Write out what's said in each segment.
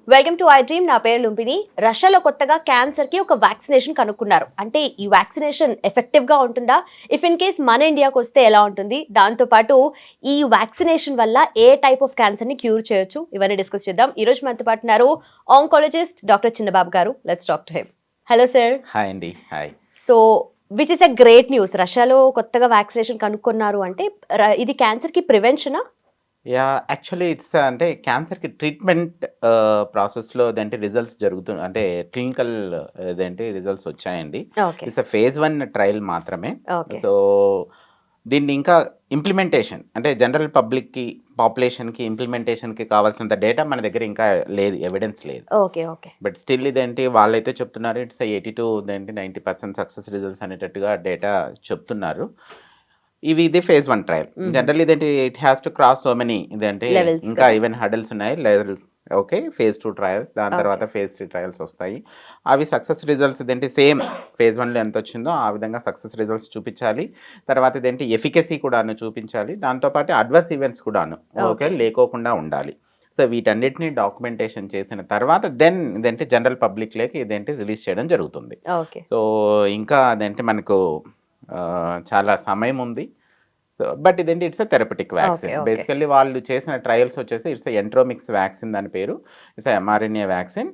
Welcome to I dream. నా పేరు లుంపిని. రష్యాలో కొత్తగా క్యాన్సర్ కి ఒక వ్యాక్సినేషన్ కనుక్కున్నారు. అంటే ఈ వ్యాక్సినేషన్ ఎఫెక్టివ్ గా ఉంటుందా? ఇఫ్ ఇన్ కేస్ మన ఇండియాకి వస్తే ఎలా ఉంటుంది? దాంతో పాటు ఈ వ్యాక్సినేషన్ వల్ల ఏ టైప్ ఆఫ్ క్యాన్సర్ ని క్యూర్ చేయొచ్చు? ఇవన్నీ డిస్కస్ చేద్దాం. ఈ రోజు మనతో పాటు ఉన్నారు ఆంకాలజిస్ట్ డాక్టర్ చిన్నబాబు గారు. Let's talk to him. Hello sir. Hi అండి. Hi. So which is a great news. రష్యాలో కొత్తగా వ్యాక్సినేషన్ కనుక్కున్నారు అంటే ఇది క్యాన్సర్ కి ప్రివెన్షనా? యాక్చువల్లీ ఇట్స్ అంటే క్యాన్సర్‌కి ట్రీట్మెంట్ ప్రాసెస్‌లో అదేంటి రిజల్ట్స్ అంటే క్లినికల్ ఇదేంటి రిజల్ట్స్ వచ్చాయండి. ఓకే. ఇట్స్ ఫేజ్ 1 ట్రయల్ మాత్రమే. ఓకే. సో, దీన్ని ఇంకా ఇంప్లిమెంటేషన్ అంటే జనరల్ పాపులేషన్‌కి ఇంప్లిమెంటేషన్‌కి కావాల్సినంత డేటా మన దగ్గర ఇంకా లేదు. ఎవిడెన్స్ లేదు. ఓకే. ఓకే. బట్ స్టిల్ ఇదేంటి వాళ్ళైతే చెప్తున్నారు ఇట్స్ 90% సక్సెస్ రిజల్ట్స్ అనేటట్టుగా డేటా చెప్తున్నారు. ఇది ఫేజ్ 1 ట్రయల్. జనరల్ ఇదేంటి it has to cross so many ఇదేంటి Levels ఇంకా కదా. ఈవెన్ హడల్స్ ఉన్నాయి. Levels okay. ఫేజ్ 2 ట్రయల్స్ దాని తర్వాత ఫేజ్ 3 ట్రయల్స్ వస్తాయి. అవి సక్సెస్ రిజల్ట్స్ ఇదేంటి సేమ్ ఫేజ్ 1లో ఎంత వచ్చిందో ఆ విధంగా సక్సెస్ రిజల్ట్స్ చూపించాలి. తర్వాత ఇదేంటి ఎఫికసీ కూడాను చూపించాలి. దాంతోపాటు అడ్వర్స్ ఈవెంట్స్ కూడాను ఓకే లేకోకుండా ఉండాలి. సో వీటన్నిటిని డాక్యుమెంటేషన్ చేసిన తర్వాత దెన్ ఇదేంటి జనరల్ పబ్లిక్‌లోకి ఇదేంటి రిలీజ్ చేయడం జరుగుతుంది. ఓకే. సో ఇంకా అదేంటి మనకు చాలా సమయం ఉంది. సో బట్ ఇదేంటి it's therapeutic vaccine. Okay. Basically వాళ్ళు చేసిన ట్రయల్స్ వచ్చేసి ఇట్స్ ఎంట్రోమిక్స్ వ్యాక్సిన్ దాని పేరు. It's mRNA vaccine.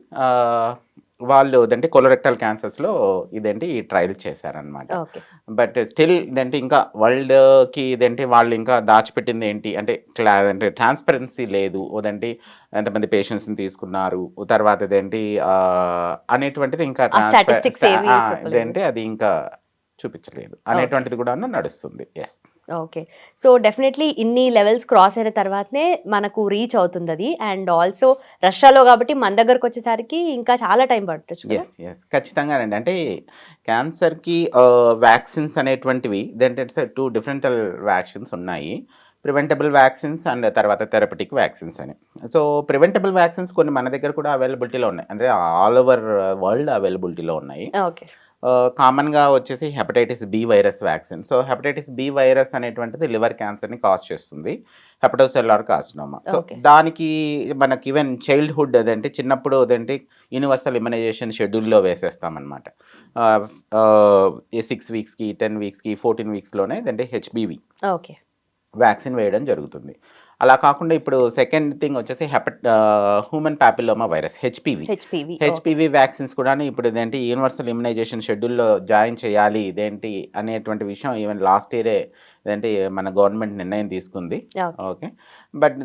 వాళ్ళు ఇదేంటి కొలోరెక్టల్ క్యాన్సర్స్‌లో ఇదేంటి ఈ ట్రయల్ చేశారనమాట. ఓకే. బట్ స్టిల్ ఇదేంటి ఇంకా వరల్డ్‌కి ఇదేంటి వాళ్ళు ఇంకా దాచిపెట్టింది ఏంటి అంటే అంటే ట్రాన్స్‌పరెన్సీ లేదు. అదేంటి ఎంతమంది పేషెంట్స్‌ని తీసుకున్నారు. తర్వాత ఇదేంటి అనేటువంటిది ఇంకా స్టాటిస్టిక్స్ ఏవి చెప్పలేదు. ఇదేంటి అది ఇంకా చూపించలేదు అనేటువంటిది కూడాను నడుస్తుంది. యెస్. ఓకే. సో డెఫినెట్లీ ఇన్ని లెవెల్స్ క్రాస్ అయిన తర్వాతనే మనకు రీచ్ అవుతుంది అది. అండ్ ఆల్సో రష్యాలో కాబట్టి మన దగ్గరకు వచ్చేసరికి ఇంకా చాలా టైం పట్టొచ్చు కదా. యెస్. ఖచ్చితంగానండి. అంటే క్యాన్సర్‌కి వ్యాక్సిన్స్ అనేటువంటివి ఇదేంటంటే 2 డిఫరెంట్ వ్యాక్సిన్స్ ఉన్నాయి. ప్రివెంటబుల్ వ్యాక్సిన్స్ అండ్ తర్వాత థెరపటిక్ వ్యాక్సిన్స్ అని. సో ప్రివెంటబుల్ వ్యాక్సిన్స్ కొన్ని మన దగ్గర కూడా అవైలబిలిటీలో ఉన్నాయి. అంటే ఆల్ ఓవర్ వరల్డ్ అవైలబిలిటీలో ఉన్నాయి. ఓకే. కామన్‌గా వచ్చేసి hepatitis B virus vaccine. So hepatitis B virus అనేటువంటిది లివర్ క్యాన్సర్‌ని కాజ్ చేస్తుంది. Hepatocellular carcinoma. So okay. దానికి మనకి ఈవెన్ చైల్డ్‌హుడ్ అదేంటి చిన్నప్పుడు అదేంటి యూనివర్సల్ ఇమ్యునైజేషన్ షెడ్యూల్‌లో వేసేస్తామన్నమాట. ఈ 6 వీక్స్‌కి, 10 వీక్స్‌కి, 14 వీక్స్‌లోనే ఇదేంటి హెచ్‌బివి ఓకే. వ్యాక్సిన్ వేయడం జరుగుతుంది. అలా కాకుండా ఇప్పుడు సెకండ్ థింగ్ వచ్చేసి human papilloma virus HPV. HPV. HPV vaccines కూడాను ఇప్పుడు ఇదేంటి యూనివర్సల్ ఇమ్యునైజేషన్ షెడ్యూల్‌లో జాయిన్ చేయాలి ఇదేంటి అనేటువంటి విషయం ఈవెన్ లాస్ట్ ఇయరే ఇదేంటి మన గవర్నమెంట్ నిర్ణయం తీసుకుంది. Okay. Okay. But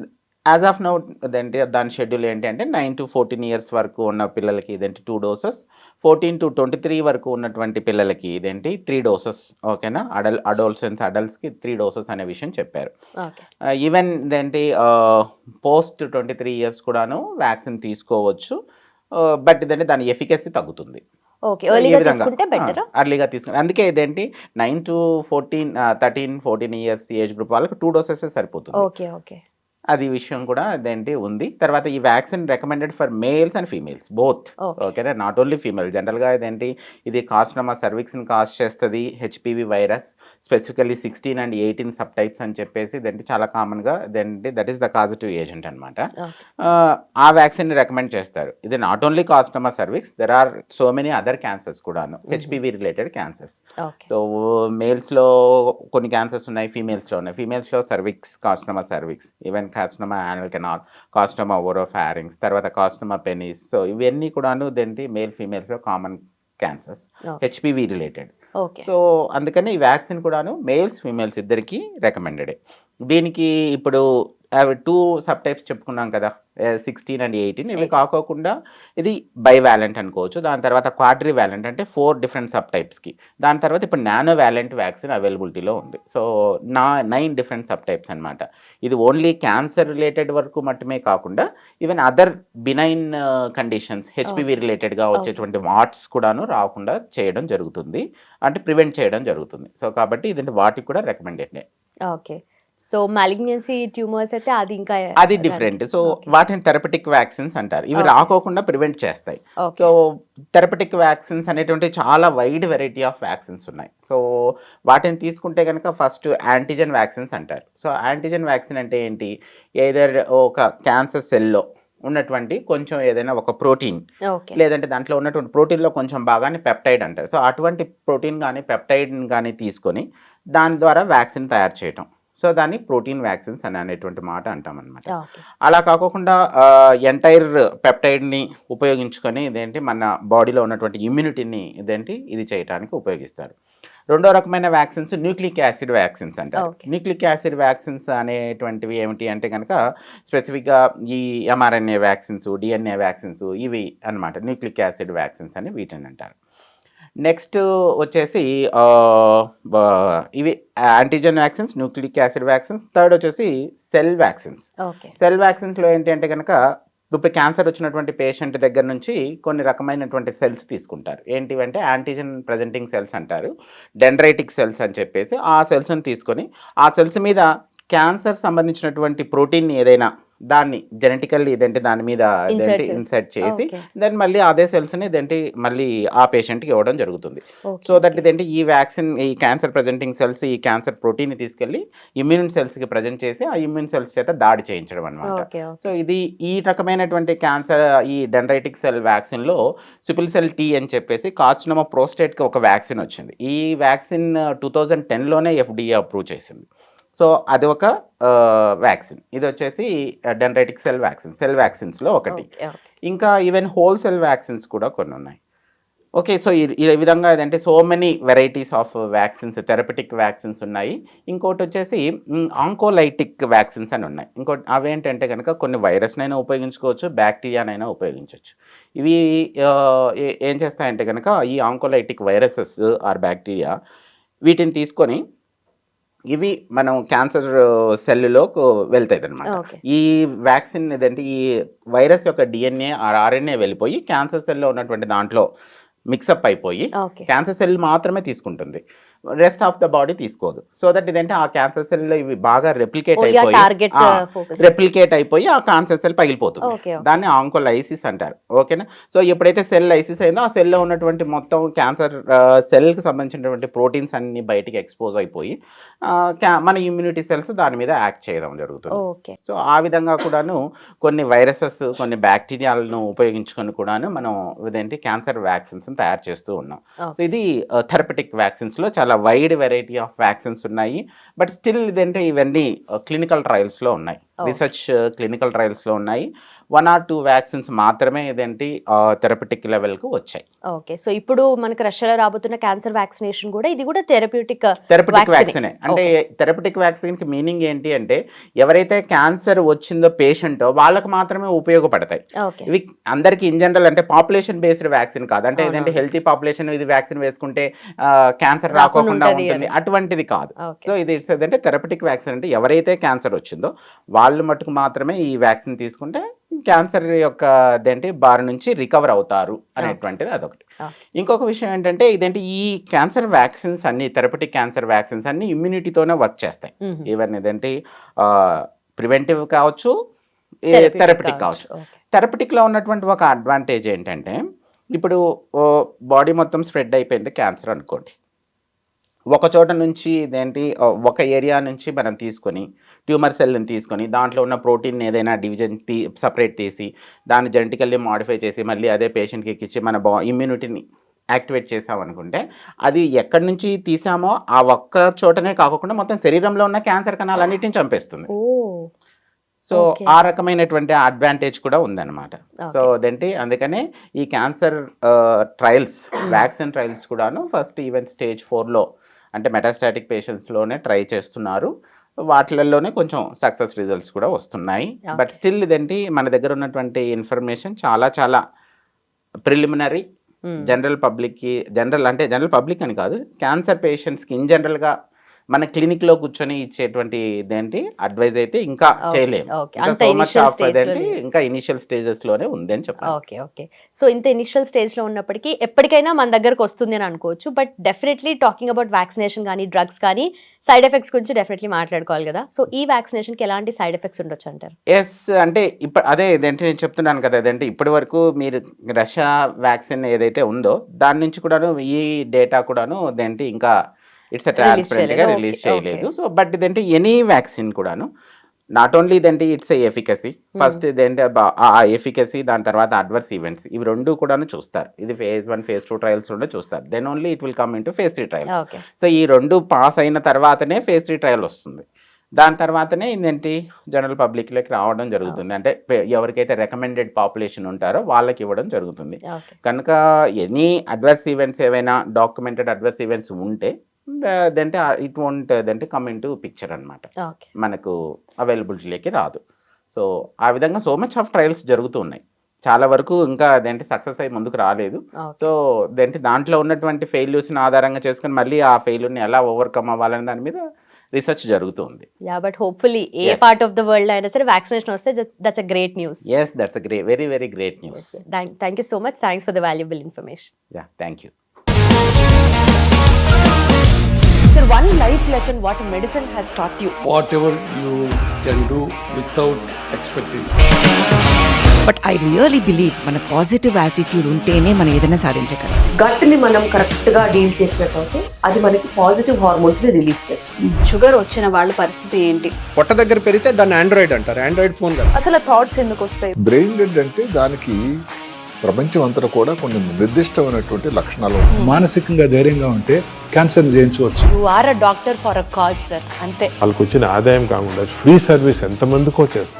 as of now ఇదేంటి దాని షెడ్యూల్ ఏంటి అంటే 9-14 ఇయర్స్ వరకు ఉన్న పిల్లలకి ఇదేంటి 2 డోసెస్, 14-23 వరకు ఉన్నటువంటి పిల్లలకి ఇదేంటి 3 డోసెస్ ఓకేనా. అడల్ట్స్‌కి 3 డోసెస్ అనే విషయం చెప్పారు. ఓకే. ఈవెన్ ఇదేంటి పోస్ట్ 23 ఇయర్స్ కూడాను వ్యాక్సిన్ తీసుకోవచ్చు. బట్ ఇదేంటి దాని ఎఫికసీ తగ్గుతుంది. ఓకే. సో ఈ ఎర్లీగా విధంగా తీసుకుంటే బెటరా? ఎర్లీగా తీసుకుని అందుకే ఇదేంటి 13-14 ఇయర్స్ ఏజ్ గ్రూప్ వాళ్ళకి 2 డోసెసే సరిపోతుంది. ఓకే. ఓకే. అది విషయం కూడా అదేంటి ఉంది. తర్వాత ఈ vaccine recommended for males and females both. Okay. ఓకేనా. Not only female. జనరల్‌గా ఇదేంటి ఇది కార్సినోమా సర్విక్స్‌ని కాజ్ చేస్తది HPV virus. Specifically 16 and 18 sub types అని చెప్పేసి ఇదేంటి చాలా కామన్‌గా ఇదేంటి that is the causative agent అనమాట. ఓకే. ఆ వ్యాక్సిన్‌ని రికమెండ్ చేస్తారు. ఇది not only carcinoma cervix there are so many other cancers కూడాను. HPV related cancers. Okay. So మేల్స్‌లో కొన్ని క్యాన్సర్స్ ఉన్నాయి. ఫీమేల్స్‌లో ఉన్నాయి. ఫీమేల్స్‌లో cervix, carcinoma cervix, even carcinoma anal canal, carcinoma oropharynx, తర్వాత కార్సినోమా పెనిస్. సో ఇవన్నీ కూడాను ఇదేంటి మేల్ ఫీమేల్స్‌లో common cancers okay. HPV related. Okay. So అందుకని ఈ వ్యాక్సిన్ కూడాను మేల్స్, ఫీమేల్స్ ఇద్దరికీ రికమెండెడే. దీనికి ఇప్పుడు అవి 2 సబ్ టైప్స్ చెప్పుకున్నాం కదా. 16 అండ్ 18 ఇవి కాకోకుండా ఇది బైవాలెంట్ అనుకోవచ్చు. దాని తర్వాత క్వాడ్రివాలెంట్ అంటే 4 డిఫరెంట్ సబ్ టైప్స్‌కి. దాని తర్వాత ఇప్పుడు నానో వాలెంట్ వ్యాక్సిన్ అవైలబిలిటీలో ఉంది. సో 9 డిఫరెంట్ సబ్ టైప్స్ అనమాట. ఇది ఓన్లీ క్యాన్సర్ రిలేటెడ్ వరకు మట్టుమే కాకుండా even other benign conditions HPV రిలేటెడ్‌గా వచ్చేటువంటి వాట్స్ కూడాను రాకుండా చేయడం జరుగుతుంది. అంటే ప్రివెంట్ చేయడం జరుగుతుంది. సో కాబట్టి ఇది వాటికి కూడా రికమెండెడే. ఓకే. సో మాలిగ్నెన్సీ ట్యూమర్స్ అయితే అది ఇంకా అది డిఫరెంట్. So okay. వాటిని థెరపటిక్ వ్యాక్సిన్స్ అంటారు. ఇవి ఓకే. రాకోకుండా ప్రివెంట్ చేస్తాయి. ఓకే. సో థెరపటిక్ వ్యాక్సిన్స్ అనేటువంటి చాలా వైడ్ వెరైటీ ఆఫ్ వ్యాక్సిన్స్ ఉన్నాయి. సో వాటిని తీసుకుంటే కనుక ఫస్ట్ యాంటీజెన్ వ్యాక్సిన్స్ అంటారు. సో యాంటీజెన్ వ్యాక్సిన్ అంటే ఏంటి? ఎయిదర్ ఒక క్యాన్సర్ సెల్‌లో ఉన్నటువంటి కొంచెం ఏదైనా ఒక ప్రోటీన్ ఓకే. లేదంటే దాంట్లో ఉన్నటువంటి ప్రోటీన్లో కొంచెం భాగాన్ని పెప్టైడ్ అంటారు. సో అటువంటి ప్రోటీన్ కానీ పెప్టైడ్ కానీ తీసుకొని దాని ద్వారా వ్యాక్సిన్ తయారు చేయటం. సో దాన్ని ప్రోటీన్ వ్యాక్సిన్స్ అని అనేటువంటి మాట అంటామన్నమాట. ఓకే. అలా కాకోకుండా ఎంటైర్ పెప్టైడ్ని ఉపయోగించుకొని ఇదేంటి మన బాడీలో ఉన్నటువంటి ఇమ్యూనిటీని ఇది చేయడానికి ఉపయోగిస్తారు. రెండో రకమైన వ్యాక్సిన్స్ న్యూక్లిక్ యాసిడ్ వ్యాక్సిన్స్ అంటారు. ఓకే. న్యూక్లిక్ యాసిడ్ వ్యాక్సిన్స్ అనేటువంటివి ఏమిటి అంటే కనుక స్పెసిఫిక్గా ఈ ఎంఆర్ఎన్ఏ వ్యాక్సిన్స్, డిఎన్ఏ వ్యాక్సిన్స్ ఇవి అన్నమాట. న్యూక్లిక్ యాసిడ్ వ్యాక్సిన్స్ అని వీటిని అంటారు. నెక్స్ట్ వచ్చేసి ఇవి antigen vaccines, nucleic acid vaccines. Third వచ్చేసి సెల్ వ్యాక్సిన్స్. ఓకే. సెల్ వ్యాక్సిన్స్లో ఏంటి అంటే కనుక ఇప్పుడు క్యాన్సర్ వచ్చినటువంటి పేషెంట్ దగ్గర నుంచి కొన్ని రకమైనటువంటి సెల్స్ తీసుకుంటారు. ఏంటివంటే యాంటీజెన్ ప్రజెంటింగ్ సెల్స్ అంటారు, డెండ్రైటిక్ సెల్స్ అని చెప్పేసి. ఆ సెల్స్ని తీసుకొని ఆ సెల్స్ మీద క్యాన్సర్ సంబంధించినటువంటి ప్రోటీన్ ఏదైనా దాన్ని జెనెటికల్లీ దాని మీద ఇన్సర్ట్ చేసి దెన్ మళ్ళీ అదే సెల్స్ని మళ్ళీ ఆ పేషెంట్కి ఇవ్వడం జరుగుతుంది. సో దట్ ఈ వ్యాక్సిన్ ఈ క్యాన్సర్ ప్రజెంటింగ్ సెల్స్ ఈ క్యాన్సర్ ప్రోటీన్ని తీసుకెళ్ళి ఇమ్యూన్ సెల్స్కి ప్రజెంట్ చేసి ఆ ఇమ్యూన్ సెల్స్ చేత దాడి చేయించడం అనమాట. సో ఇది ఈ రకమైనటువంటి క్యాన్సర్ ఈ డెండ్రైటిక్ సెల్ వ్యాక్సిన్లో సిపిల్ సెల్ టీ అని చెప్పేసి కార్సినోమా ప్రోస్టేట్కి ఒక వ్యాక్సిన్ వచ్చింది. ఈ వ్యాక్సిన్ 2010లోనే FDA అప్రూవ్ చేసింది. సో అది ఒక వ్యాక్సిన్. ఇది వచ్చేసి డెండ్రైటిక్ సెల్ వ్యాక్సిన్స్లో ఒకటి. ఇంకా ఈవెన్ హోల్ సెల్ వ్యాక్సిన్స్ కూడా కొన్ని ఉన్నాయి. ఓకే. సో ఈ విధంగా so many varieties of vaccines, therapeutic vaccines ఉన్నాయి. ఇంకోటి వచ్చేసి ఆంకోలైటిక్ వ్యాక్సిన్స్ అని ఉన్నాయి. ఇంకోటి అవేంటంటే కనుక కొన్ని వైరస్నైనా ఉపయోగించుకోవచ్చు, బ్యాక్టీరియానైనా ఉపయోగించవచ్చు. ఇవి ఏం చేస్తాయంటే కనుక ఈ ఆంకోలైటిక్ వైరసెస్ ఆర్ బ్యాక్టీరియా వీటిని తీసుకొని ఇవి మనం క్యాన్సర్ సెల్లో వెళ్తాయి అనమాట. ఈ వ్యాక్సిన్ ఈ వైరస్ యొక్క డిఎన్ఏ ఆర్ఎన్ఏ వెళ్ళిపోయి క్యాన్సర్ సెల్లో ఉన్నటువంటి దాంట్లో మిక్సప్ అయిపోయి క్యాన్సర్ సెల్ మాత్రమే తీసుకుంటుంది, రెస్ట్ ఆఫ్ ద బాడీ తీసుకోదు. సో దట్ ఆ క్యాన్సర్ సెల్ ఇవి బాగా రెప్లికేట్ అయిపోయి ఆ క్యాన్సర్ సెల్ పగిలిపోతుంది. దాన్ని ఆంకోలైసిస్ అంటారు. ఓకేనా. సో ఎప్పుడైతే సెల్ లైసిస్ అయిందో ఆ సెల్లో ఉన్నటువంటి మొత్తం క్యాన్సర్ సెల్కి సంబంధించినటువంటి ప్రోటీన్స్ అన్ని బయటికి ఎక్స్పోజ్ అయిపోయి మన ఇమ్యూనిటీ సెల్స్ దాని మీద యాక్ట్ చేయడం జరుగుతుంది. సో ఆ విధంగా కూడాను కొన్ని వైరసెస్ కొన్ని బ్యాక్టీరియాలను ఉపయోగించుకొని కూడాను మనం క్యాన్సర్ వ్యాక్సిన్స్ తయారు చేస్తూ ఉన్నాం. సో ఇది థెరపటిక్ వ్యాక్సిన్స్లో చాలా వైడ్ వెరైటీ ఆఫ్ వ్యాక్సిన్స్ ఉన్నాయి. బట్ స్టిల్ ఇవన్నీ క్లినికల్ ట్రయల్స్లో ఉన్నాయి, రీసెర్చ్ క్లినికల్ ట్రయల్స్లో ఉన్నాయి. 1 or 2 వ్యాక్సిన్స్ మాత్రమే థెరపటిక్ లెవెల్కు వచ్చాయి. ఓకే. సో ఇప్పుడు మనకు రష్యాలో రాబోతున్న క్యాన్సర్ వ్యాక్సినేషన్ కూడా ఇది కూడా థెరప్యూటిక్ వ్యాక్సినే. అంటే థెరపటిక్ వ్యాక్సిన్కి మీనింగ్ ఏంటి అంటే ఎవరైతే క్యాన్సర్ వచ్చిందో పేషెంటో వాళ్ళకి మాత్రమే ఉపయోగపడతాయి. ఇవి అందరికి ఇన్ జనరల్ అంటే పాపులేషన్ బేస్డ్ వ్యాక్సిన్ కాదు. అంటే హెల్తీ పాపులేషన్ ఇది వ్యాక్సిన్ వేసుకుంటే క్యాన్సర్ రాకుండా ఉంటుంది అటువంటిది కాదు. సో ఇది థెరపటిక్ వ్యాక్సిన్ అంటే ఎవరైతే క్యాన్సర్ వచ్చిందో వాళ్ళు మటుకు మాత్రమే ఈ వ్యాక్సిన్ తీసుకుంటే క్యాన్సర్ యొక్క బారి నుంచి రికవర్ అవుతారు అనేటువంటిది అదొకటి. ఇంకొక విషయం ఏంటంటే ఈ క్యాన్సర్ వ్యాక్సిన్స్ అన్ని థెరపటిక్ క్యాన్సర్ వ్యాక్సిన్స్ అన్ని ఇమ్యూనిటీతోనే వర్క్ చేస్తాయి. ఈవెన్ ప్రివెంటివ్ కావచ్చు, థెరపటిక్ కావచ్చు. థెరపటిక్లో ఉన్నటువంటి ఒక అడ్వాంటేజ్ ఏంటంటే ఇప్పుడు బాడీ మొత్తం స్ప్రెడ్ అయిపోయింది క్యాన్సర్ అనుకోండి, ఒక చోట నుంచి ఒక ఏరియా నుంచి మనం తీసుకొని ట్యూమర్ సెల్ని తీసుకొని దాంట్లో ఉన్న ప్రోటీన్ ఏదైనా డివిజన్ సపరేట్ తీసి దాన్ని జెనెటికల్లీ మాడిఫై చేసి మళ్ళీ అదే పేషెంట్కి ఎక్కించి మన ఇమ్యూనిటీని యాక్టివేట్ చేసామనుకుంటే అది ఎక్కడి నుంచి తీసామో ఆ ఒక్క చోటనే కాకుండా మొత్తం శరీరంలో ఉన్న క్యాన్సర్ కణాలన్నిటిని చంపేస్తుంది. సో ఆ రకమైనటువంటి అడ్వాంటేజ్ కూడా ఉందన్నమాట. సో అందుకనే ఈ క్యాన్సర్ ట్రయల్స్ వ్యాక్సిన్ ట్రయల్స్ కూడాను ఫస్ట్ ఈవెన్ స్టేజ్ 4లో అంటే మెటాస్టాటిక్ పేషెంట్స్లోనే ట్రై చేస్తున్నారు. వాటిలలోనే కొంచెం సక్సెస్ రిజల్ట్స్ కూడా వస్తున్నాయి. బట్ స్టిల్ మన దగ్గర ఉన్నటువంటి ఇన్ఫర్మేషన్ చాలా చాలా ప్రిలిమినరీ. జనరల్ పబ్లిక్ అని కాదు, క్యాన్సర్ పేషెంట్స్కి ఇన్ జనరల్గా మన క్లినిక్ లో కూర్చొని ఇచ్చేటువంటి అడ్వైజ్ అయితే ఇంకా చేయలేము. ఇంకా ఇనిషియల్ స్టేజెస్ లోనే ఉంది అని చెప్పాలి. Okay okay. సో ఇంత ఇనిషియల్ స్టేజ్ లో ఉన్నప్పటికీ ఎప్పటికైనా మన దగ్గరకు వస్తుంది అని అనుకోవచ్చు. But definitely talking about vaccination కానీ డ్రగ్స్ కానీ సైడ్ ఎఫెక్ట్స్ గురించి డెఫినెట్లీ మాట్లాడుకోవాలి కదా. సో ఈ వ్యాక్సినేషన్ కి ఎలాంటి సైడ్ ఎఫెక్ట్స్ ఉండొచ్చు అంటారు? ఎస్, అంటే ఇప్పుడు అదే నేను చెప్తున్నాను కదా, ఇప్పటి వరకు మీరు రష్యా వ్యాక్సిన్ ఏదైతే ఉందో దాని నుంచి కూడాను ఈ డేటా కూడాను ఇంకా ఇట్స్ ట్రాన్స్పరెంట్ గా రిలీజ్ చేయలేదు. సో బట్ ఎనీ వ్యాక్సిన్ కూడాను నాట్ ఓన్లీ ఇదేంటి ఇట్స్ ఎఫికసీ, ఫస్ట్ ఇదేంటి ఆ ఎఫికసీ, దాని తర్వాత అడ్వర్స్ ఈవెంట్స్, ఇవి రెండు కూడాను చూస్తారు. ఇది phase 1 phase 2 ట్రయల్స్ కూడా చూస్తారు. Then only it will come into phase 3 trials. Okay. So ఈ రెండు పాస్ అయిన తర్వాతనే phase 3 ట్రయల్ వస్తుంది. దాని తర్వాతనే ఇదేంటి జనరల్ పబ్లిక్లోకి రావడం జరుగుతుంది. అంటే ఎవరికైతే రికమెండెడ్ పాపులేషన్ ఉంటారో వాళ్ళకి ఇవ్వడం జరుగుతుంది. ఓకే. కనుక ఎనీ అడ్వర్స్ ఈవెంట్స్ ఏవైనా డాక్యుమెంటెడ్ అడ్వర్స్ ఈవెంట్స్ ఉంటే దంటే ఇట్ వోంట్ దంటే కమ్ ఇన్ టు పిక్చర్ అనమాట, ఓకే. మనకు అవైలబిలిటీలోకి రాదు. సో ఆ విధంగా సో మచ్ ఆఫ్ ట్రయల్స్ జరుగుతూ ఉన్నాయి. చాలా వరకు ఇంకా అదేంటి సక్సెస్ అయ్యి ముందుకు రాలేదు. ఓకే. సో దాంట్లో ఉన్నటువంటి ఫెయిల్యూర్స్ని ఆధారంగా చేసుకుని మళ్ళీ ఆ ఫెయిల్యూర్ని ఎలా ఓవర్కమ్ అవ్వాలనే దాని మీద రీసెర్చ్ జరుగుతుంది. Yeah, but hopefully a Yes. Part of the world అయినా సరే వ్యాక్సినేషన్ వస్తే that's a great news. Yes, that's a very very great news. Thank you so much. Thanks for the valuable information. Yeah, thank you. Sir, one life lesson what medicine has taught you. whatever you can do without expecting. But I really believe మన positive attitude ఉంటేనే మనం ఏదైనా సాధించగలం. గట్ని మనం correct గా deal చేసినట్లయితే అది మనకి పాజిటివ్ హార్మోన్స్ ని రిలీజ్ చేస్తుంది. షుగర్ వచ్చిన వాళ్ళ పరిస్థితి ఏంటి? పొట్ట దగ్గర పెరిగితే దాన్ని ఆండ్రాయిడ్ అంటారు, ఆండ్రాయిడ్ ఫోన్ కదా. అసలు థాట్స్ ఎందుకు వస్తాయి? బ్రెయిన్ డెడ్ అంటే దానికి ప్రపంచం అంతా కూడా కొన్ని నిర్దిష్టమైనటువంటి లక్షణాలు ఉంటాయి. మానసికంగా ధైర్యంగా ఉంటే క్యాన్సర్ జయించవచ్చు. You are a doctor for a cause, sir. అంతే. వాళ్ళకి వచ్చిన ఆదాయం కాకుండా ఫ్రీ సర్వీస్ ఎంతమందికో చేస్తారు.